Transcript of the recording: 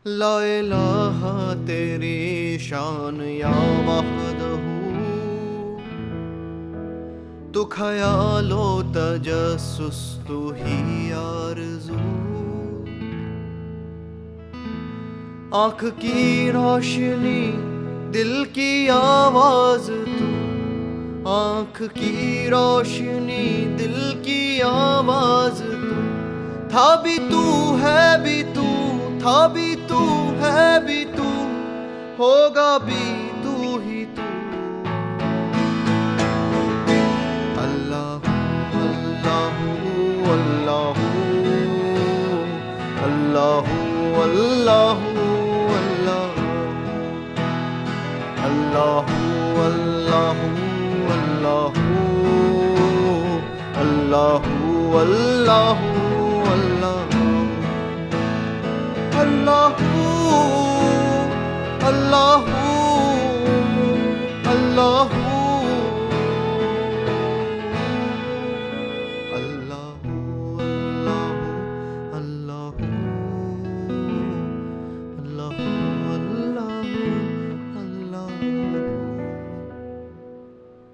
ला इलाहा तेरी शान या वहदहू, तू ख्यालो तजस्सुस तू ही आरज़ू। आँख की रोशनी दिल की आवाज़ तू, आँख की रोशनी दिल की आवाज़ तू। था भी तू है भी तू, था भी तू है भी तू, होगा भी तू ही तू। अल्लाह अल्लाह अल्लाह अल्लाह अल्लाह अल्लाह अल्लाह अल्लाह अल्लाह अल्लाह अल्लाह अल्लाह